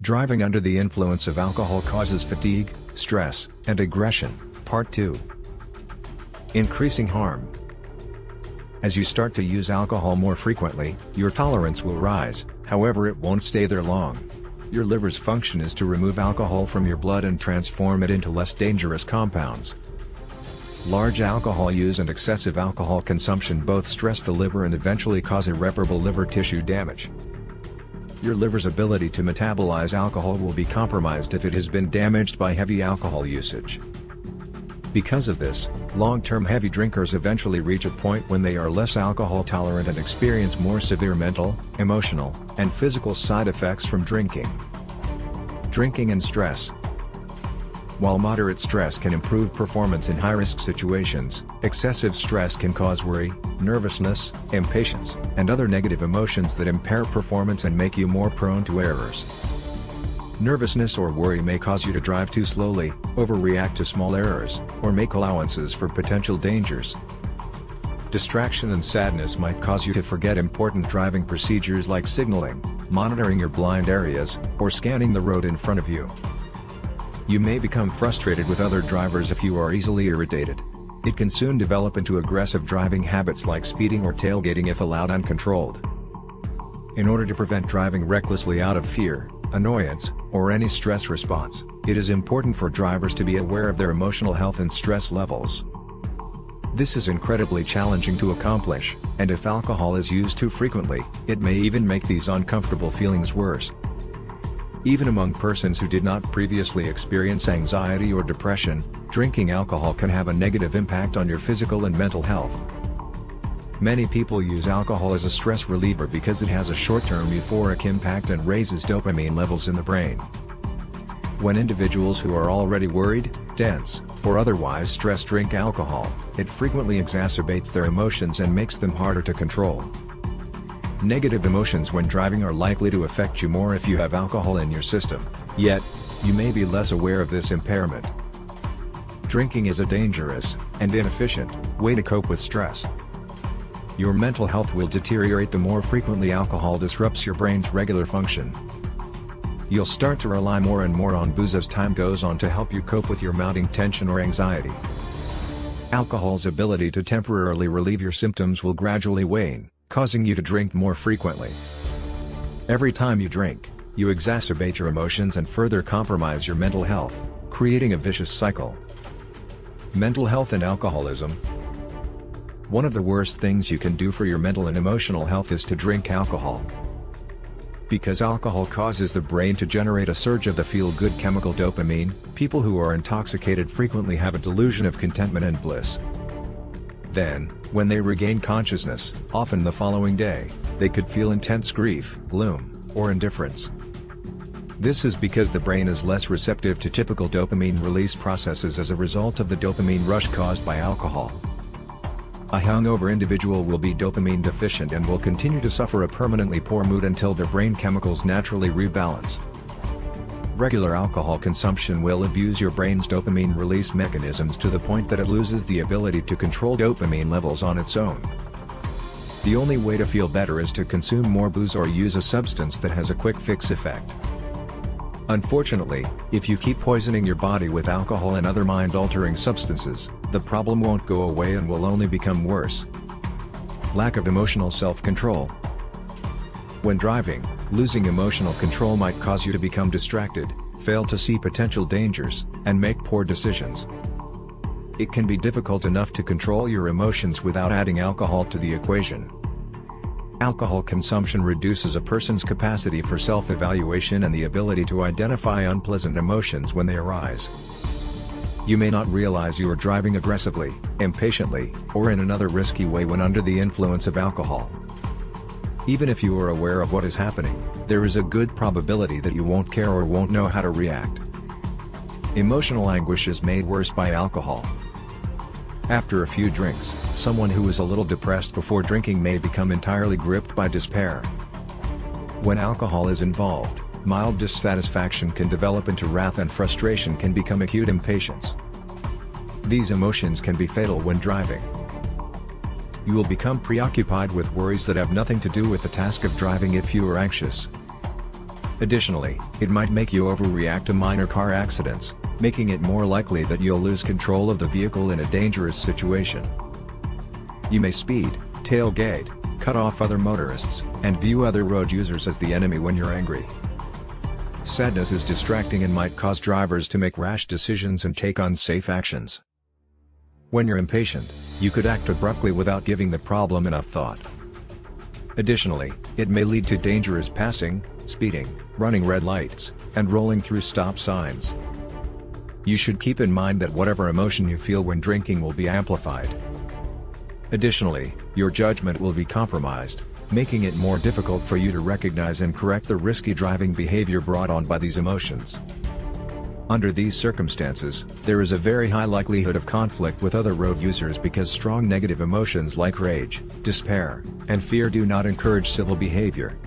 Driving under the influence of alcohol causes fatigue, stress, and aggression. Part 2. Increasing harm. As you start to use alcohol more frequently, your tolerance will rise, however it won't stay there long. Your liver's function is to remove alcohol from your blood and transform it into less dangerous compounds. Large alcohol use and excessive alcohol consumption both stress the liver and eventually cause irreparable liver tissue damage. Your liver's ability to metabolize alcohol will be compromised if it has been damaged by heavy alcohol usage. Because of this, long-term heavy drinkers eventually reach a point when they are less alcohol tolerant and experience more severe mental, emotional, and physical side effects from drinking. Drinking and stress. While moderate stress can improve performance in high-risk situations, excessive stress can cause worry, nervousness, impatience, and other negative emotions that impair performance and make you more prone to errors. Nervousness or worry may cause you to drive too slowly, overreact to small errors, or make allowances for potential dangers. Distraction and sadness might cause you to forget important driving procedures like signaling, monitoring your blind areas, or scanning the road in front of you. You may become frustrated with other drivers if you are easily irritated. It can soon develop into aggressive driving habits like speeding or tailgating if allowed uncontrolled. In order to prevent driving recklessly out of fear, annoyance, or any stress response, it is important for drivers to be aware of their emotional health and stress levels. This is incredibly challenging to accomplish, and if alcohol is used too frequently, it may even make these uncomfortable feelings worse. Even among persons who did not previously experience anxiety or depression, drinking alcohol can have a negative impact on your physical and mental health. Many people use alcohol as a stress reliever because it has a short-term euphoric impact and raises dopamine levels in the brain. When individuals who are already worried, tense, or otherwise stressed drink alcohol, it frequently exacerbates their emotions and makes them harder to control. Negative emotions when driving are likely to affect you more if you have alcohol in your system, yet, you may be less aware of this impairment. Drinking is a dangerous, and inefficient, way to cope with stress. Your mental health will deteriorate the more frequently alcohol disrupts your brain's regular function. You'll start to rely more and more on booze as time goes on to help you cope with your mounting tension or anxiety. Alcohol's ability to temporarily relieve your symptoms will gradually wane, causing you to drink more frequently. Every time you drink, you exacerbate your emotions and further compromise your mental health, creating a vicious cycle. Mental health and alcoholism. One of the worst things you can do for your mental and emotional health is to drink alcohol. Because alcohol causes the brain to generate a surge of the feel-good chemical dopamine, people who are intoxicated frequently have a delusion of contentment and bliss. Then, when they regain consciousness, often the following day, they could feel intense grief, gloom, or indifference. This is because the brain is less receptive to typical dopamine release processes as a result of the dopamine rush caused by alcohol. A hungover individual will be dopamine deficient and will continue to suffer a permanently poor mood until their brain chemicals naturally rebalance. Regular alcohol consumption will abuse your brain's dopamine release mechanisms to the point that it loses the ability to control dopamine levels on its own. The only way to feel better is to consume more booze or use a substance that has a quick fix effect. Unfortunately, if you keep poisoning your body with alcohol and other mind-altering substances, the problem won't go away and will only become worse. Lack of emotional self-control. When driving, losing emotional control might cause you to become distracted, fail to see potential dangers, and make poor decisions. It can be difficult enough to control your emotions without adding alcohol to the equation. Alcohol consumption reduces a person's capacity for self-evaluation and the ability to identify unpleasant emotions when they arise. You may not realize you are driving aggressively, impatiently, or in another risky way when under the influence of alcohol. Even if you are aware of what is happening, there is a good probability that you won't care or won't know how to react. Emotional anguish is made worse by alcohol. After a few drinks, someone who is a little depressed before drinking may become entirely gripped by despair. When alcohol is involved, mild dissatisfaction can develop into wrath and frustration can become acute impatience. These emotions can be fatal when driving. You will become preoccupied with worries that have nothing to do with the task of driving if you are anxious. Additionally, it might make you overreact to minor car accidents, making it more likely that you'll lose control of the vehicle in a dangerous situation. You may speed, tailgate, cut off other motorists, and view other road users as the enemy when you're angry. Sadness is distracting and might cause drivers to make rash decisions and take unsafe actions. When you're impatient, you could act abruptly without giving the problem enough thought. Additionally, it may lead to dangerous passing, speeding, running red lights, and rolling through stop signs. You should keep in mind that whatever emotion you feel when drinking will be amplified. Additionally, your judgment will be compromised, making it more difficult for you to recognize and correct the risky driving behavior brought on by these emotions. Under these circumstances, there is a very high likelihood of conflict with other road users because strong negative emotions like rage, despair, and fear do not encourage civil behavior.